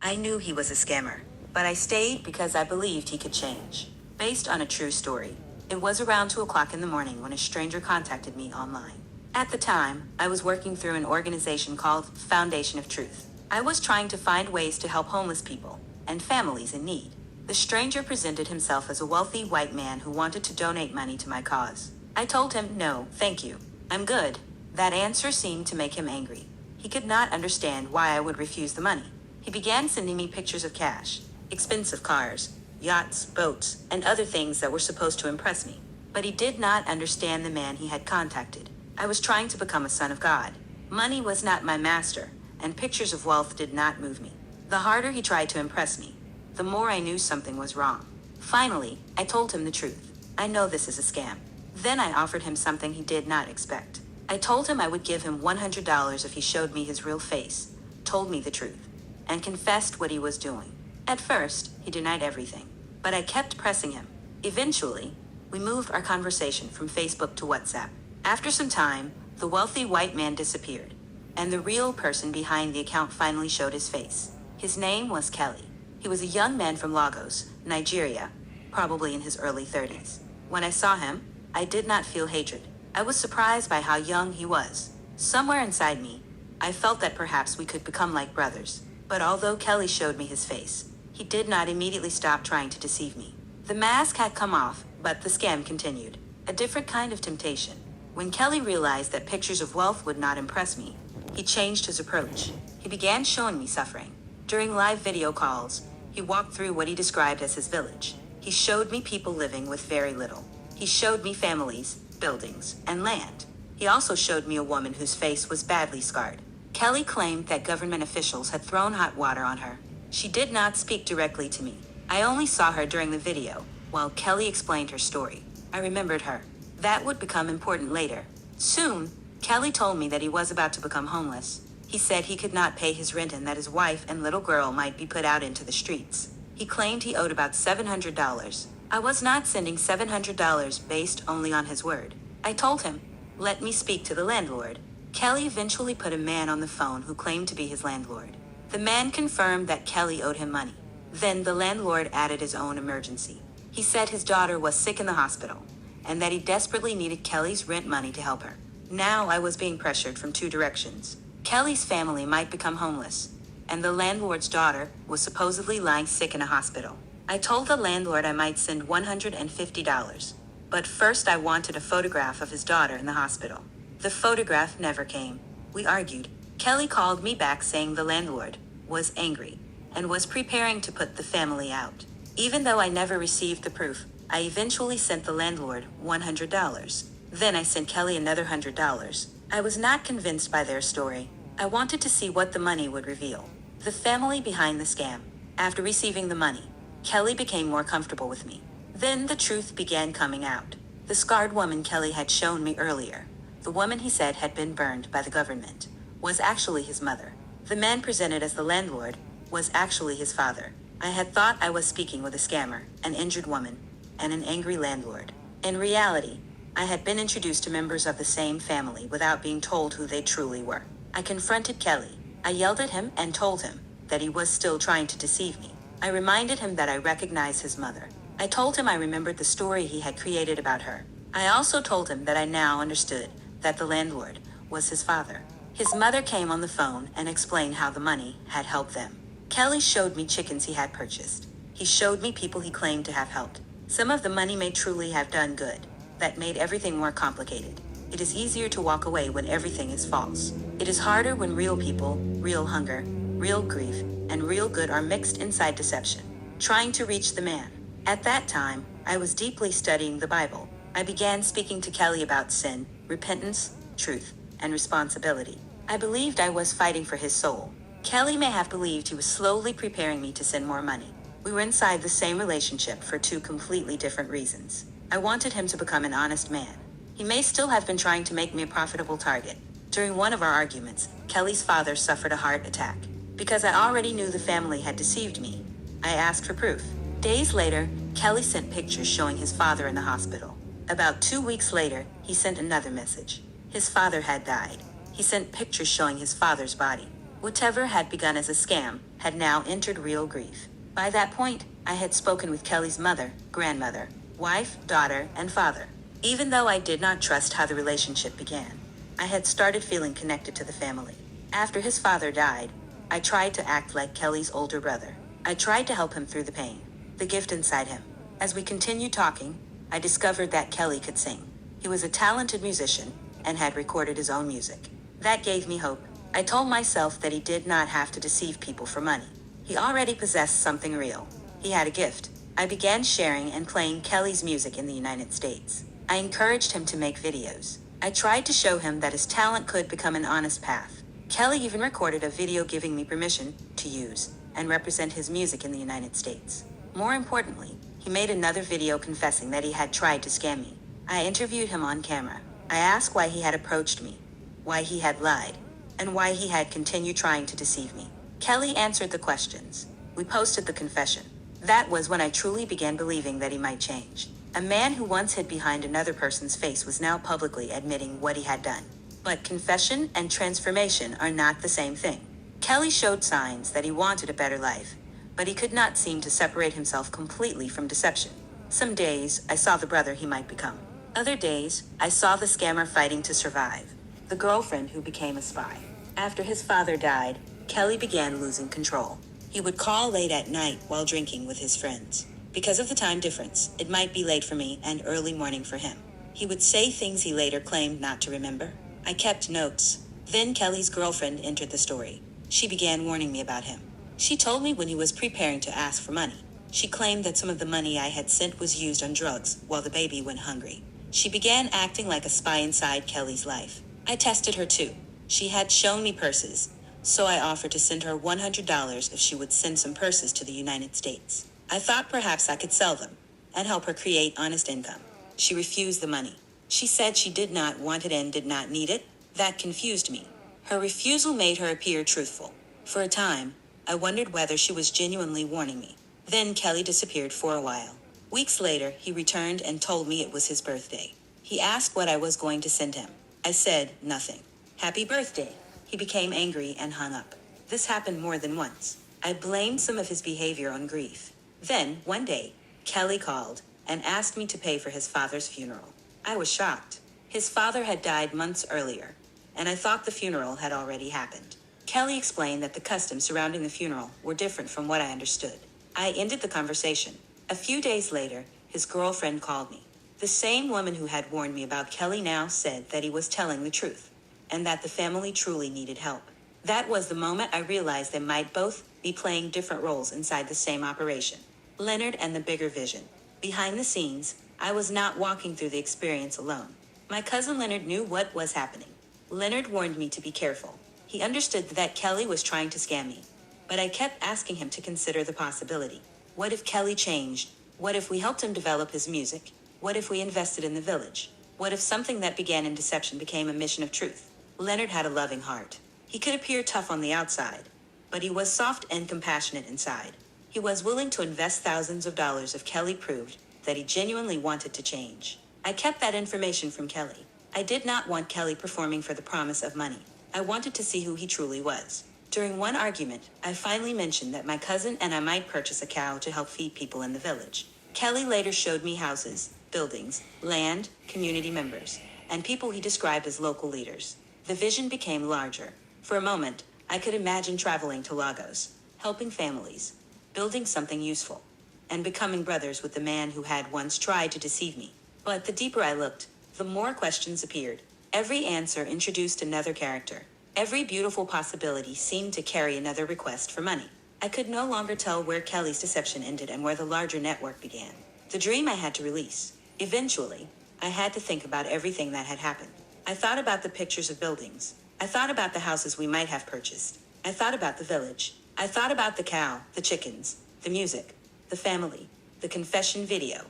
I knew he was a scammer, but I stayed because I believed he could change. Based on a true story, it was around 2 o'clock in the morning when a stranger contacted me online. At the time, I was working through an organization called Foundation of Truth. I was trying to find ways to help homeless people and families in need. The stranger presented himself as a wealthy white man who wanted to donate money to my cause. I told him, no, thank you. I'm good. That answer seemed to make him angry. He could not understand why I would refuse the money. He began sending me pictures of cash, expensive cars, yachts, boats, and other things that were supposed to impress me. But he did not understand the man he had contacted. I was trying to become a son of God. Money was not my master, and pictures of wealth did not move me. The harder he tried to impress me, the more I knew something was wrong. Finally, I told him the truth. I know this is a scam. Then I offered him something he did not expect. I told him I would give him $100 if he showed me his real face, told me the truth, and confessed what he was doing. At first, he denied everything, but I kept pressing him. Eventually, we moved our conversation from Facebook to WhatsApp. After some time, the wealthy white man disappeared, and the real person behind the account finally showed his face. His name was Kelly. He was a young man from Lagos, Nigeria, probably in his early 30s. When I saw him, I did not feel hatred. I was surprised by how young he was. Somewhere inside me, I felt that perhaps we could become like brothers. But although Kelly showed me his face, he did not immediately stop trying to deceive me. The mask had come off, but the scam continued. A different kind of temptation. When Kelly realized that pictures of wealth would not impress me, he changed his approach. He began showing me suffering. During live video calls, he walked through what he described as his village. He showed me people living with very little. He showed me families, buildings, and land. He also showed me a woman whose face was badly scarred. Kelly claimed that government officials had thrown hot water on her. She did not speak directly to me. I only saw her during the video, while Kelly explained her story. I remembered her. That would become important later. Soon, Kelly told me that he was about to become homeless. He said he could not pay his rent and that his wife and little girl might be put out into the streets. He claimed he owed about $700. I was not sending $700 based only on his word. I told him, let me speak to the landlord. Kelly eventually put a man on the phone who claimed to be his landlord. The man confirmed that Kelly owed him money. Then the landlord added his own emergency. He said his daughter was sick in the hospital, and that he desperately needed Kelly's rent money to help her. Now I was being pressured from two directions. Kelly's family might become homeless, and the landlord's daughter was supposedly lying sick in a hospital. I told the landlord I might send $150, but first I wanted a photograph of his daughter in the hospital. The photograph never came. We argued. Kelly called me back saying the landlord was angry and was preparing to put the family out. Even though I never received the proof, I eventually sent the landlord $100. Then I sent Kelly another $100. I was not convinced by their story. I wanted to see what the money would reveal. The family behind the scam. After receiving the money, Kelly became more comfortable with me. Then the truth began coming out. The scarred woman Kelly had shown me earlier, the woman he said had been burned by the government, was actually his mother. The man presented as the landlord was actually his father. I had thought I was speaking with a scammer, an injured woman, and an angry landlord. In reality, I had been introduced to members of the same family without being told who they truly were. I confronted Kelly. I yelled at him and told him that he was still trying to deceive me. I reminded him that I recognized his mother. I told him I remembered the story he had created about her. I also told him that I now understood that the landlord was his father. His mother came on the phone and explained how the money had helped them. Kelly showed me chickens he had purchased. He showed me people he claimed to have helped. Some of the money may truly have done good. That made everything more complicated. It is easier to walk away when everything is false. It is harder when real people, real hunger, real grief, and real good are mixed inside deception. Trying to reach the man. At that time, I was deeply studying the Bible. I began speaking to Kelly about sin, repentance, truth, and responsibility. I believed I was fighting for his soul. Kelly may have believed he was slowly preparing me to send more money. We were inside the same relationship for two completely different reasons. I wanted him to become an honest man. He may still have been trying to make me a profitable target. During one of our arguments, Kelly's father suffered a heart attack. Because I already knew the family had deceived me, I asked for proof. Days later, Kelly sent pictures showing his father in the hospital. About 2 weeks later, he sent another message. His father had died. He sent pictures showing his father's body. Whatever had begun as a scam had now entered real grief. By that point, I had spoken with Kelly's mother, grandmother, wife, daughter, and father. Even though I did not trust how the relationship began, I had started feeling connected to the family. After his father died, I tried to act like Kelly's older brother. I tried to help him through the pain, the gift inside him. As we continued talking, I discovered that Kelly could sing. He was a talented musician and had recorded his own music. That gave me hope. I told myself that he did not have to deceive people for money. He already possessed something real. He had a gift. I began sharing and playing Kelly's music in the United States. I encouraged him to make videos. I tried to show him that his talent could become an honest path. Kelly even recorded a video giving me permission to use and represent his music in the United States. More importantly, he made another video confessing that he had tried to scam me. I interviewed him on camera. I asked why he had approached me, why he had lied, and why he had continued trying to deceive me. Kelly answered the questions. We posted the confession. That was when I truly began believing that he might change. A man who once hid behind another person's face was now publicly admitting what he had done. But confession and transformation are not the same thing. Kelly showed signs that he wanted a better life, but he could not seem to separate himself completely from deception. Some days, I saw the brother he might become. Other days, I saw the scammer fighting to survive, the girlfriend who became a spy. After his father died, Kelly began losing control. He would call late at night while drinking with his friends. Because of the time difference, it might be late for me and early morning for him. He would say things he later claimed not to remember. I kept notes. Then Kelly's girlfriend entered the story. She began warning me about him. She told me when he was preparing to ask for money. She claimed that some of the money I had sent was used on drugs while the baby went hungry. She began acting like a spy inside Kelly's life. I tested her too. She had shown me purses, so I offered to send her $100 if she would send some purses to the United States. I thought perhaps I could sell them and help her create honest income. She refused the money. She said she did not want it and did not need it. That confused me. Her refusal made her appear truthful. For a time, I wondered whether she was genuinely warning me. Then Kelly disappeared for a while. Weeks later, he returned and told me it was his birthday. He asked what I was going to send him. I said, nothing. Happy birthday. He became angry and hung up. This happened more than once. I blamed some of his behavior on grief. Then, one day, Kelly called and asked me to pay for his father's funeral. I was shocked. His father had died months earlier, and I thought the funeral had already happened. Kelly explained that the customs surrounding the funeral were different from what I understood. I ended the conversation. A few days later, his girlfriend called me. The same woman who had warned me about Kelly now said that he was telling the truth, and that the family truly needed help. That was the moment I realized they might both be playing different roles inside the same operation. Leonard and the bigger vision. Behind the scenes, I was not walking through the experience alone. My cousin Leonard knew what was happening. Leonard warned me to be careful. He understood that Kelly was trying to scam me, but I kept asking him to consider the possibility. What if Kelly changed? What if we helped him develop his music? What if we invested in the village? What if something that began in deception became a mission of truth? Leonard had a loving heart. He could appear tough on the outside, but he was soft and compassionate inside. He was willing to invest thousands of dollars if Kelly proved that he genuinely wanted to change. I kept that information from Kelly. I did not want Kelly performing for the promise of money. I wanted to see who he truly was. During one argument, I finally mentioned that my cousin and I might purchase a cow to help feed people in the village. Kelly later showed me houses, buildings, land, community members, and people he described as local leaders. The vision became larger. For a moment, I could imagine traveling to Lagos, helping families, building something useful, and becoming brothers with the man who had once tried to deceive me. But the deeper I looked, the more questions appeared. Every answer introduced another character. Every beautiful possibility seemed to carry another request for money. I could no longer tell where Kelly's deception ended and where the larger network began. The dream I had to release. Eventually, I had to think about everything that had happened. I thought about the pictures of buildings. I thought about the houses we might have purchased. I thought about the village. I thought about the cow, the chickens, the music, the family, the confession video,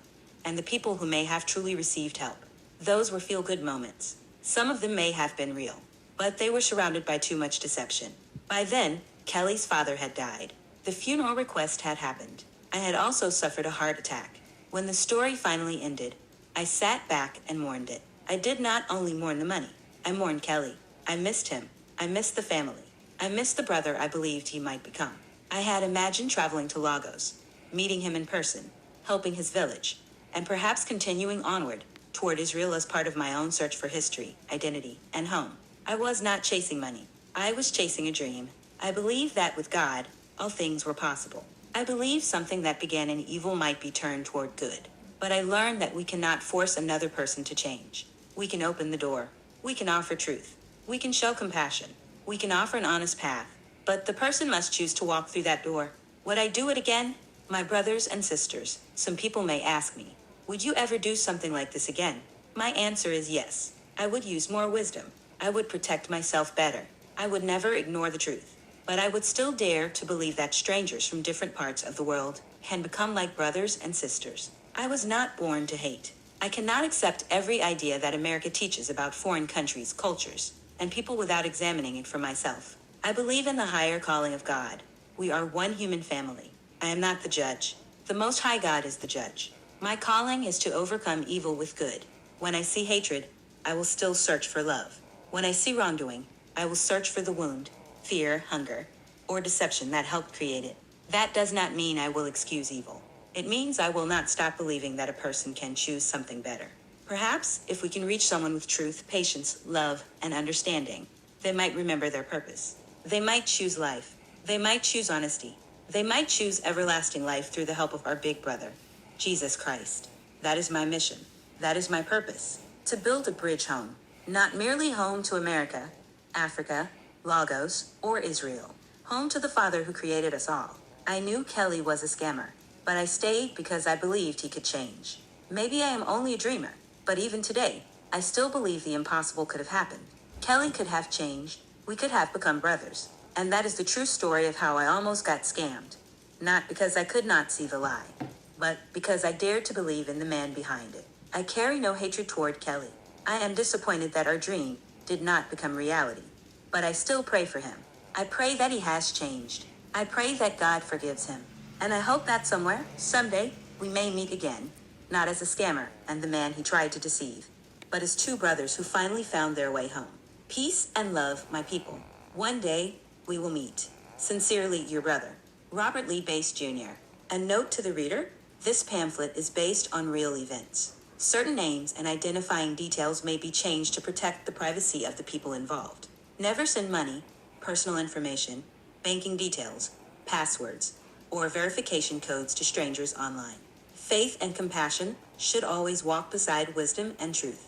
and the people who may have truly received help. Those were feel-good moments. Some of them may have been real, but they were surrounded by too much deception. By then, Kelly's father had died. The funeral request had happened. I had also suffered a heart attack. When the story finally ended, I sat back and mourned it. I did not only mourn the money. I mourned Kelly. I missed him. I missed the family. I missed the brother I believed he might become. I had imagined traveling to Lagos, meeting him in person, helping his village, and perhaps continuing onward toward Israel as part of my own search for history, identity, and home. I was not chasing money. I was chasing a dream. I believed that with God, all things were possible. I believed something that began in evil might be turned toward good. But I learned that we cannot force another person to change. We can open the door. We can offer truth. We can show compassion. We can offer an honest path. But the person must choose to walk through that door. Would I do it again? My brothers and sisters, some people may ask me, would you ever do something like this again? My answer is yes. I would use more wisdom. I would protect myself better. I would never ignore the truth. But I would still dare to believe that strangers from different parts of the world can become like brothers and sisters. I was not born to hate. I cannot accept every idea that America teaches about foreign countries, cultures, and people without examining it for myself. I believe in the higher calling of God. We are one human family. I am not the judge. The Most High God is the judge. My calling is to overcome evil with good. When I see hatred, I will still search for love. When I see wrongdoing, I will search for the wound, fear, hunger, or deception that helped create it. That does not mean I will excuse evil. It means I will not stop believing that a person can choose something better. Perhaps, if we can reach someone with truth, patience, love, and understanding, they might remember their purpose. They might choose life. They might choose honesty. They might choose everlasting life through the help of our big brother, Jesus Christ. That is my mission. That is my purpose. To build a bridge home. Not merely home to America, Africa, Lagos, or Israel. Home to the Father who created us all. I knew Kelly was a scammer, but I stayed because I believed he could change. Maybe I am only a dreamer, but even today, I still believe the impossible could have happened. Kelly could have changed. We could have become brothers. And that is the true story of how I almost got scammed. Not because I could not see the lie, but because I dared to believe in the man behind it. I carry no hatred toward Kelly. I am disappointed that our dream did not become reality. But I still pray for him. I pray that he has changed. I pray that God forgives him. And I hope that somewhere, someday, we may meet again. Not as a scammer and the man he tried to deceive, but as two brothers who finally found their way home. Peace and love, my people. One day, we will meet. Sincerely, your brother, Robert Lee Bass Jr. A note to the reader, this pamphlet is based on real events. Certain names and identifying details may be changed to protect the privacy of the people involved. Never send money, personal information, banking details, passwords, or verification codes to strangers online. Faith and compassion should always walk beside wisdom and truth.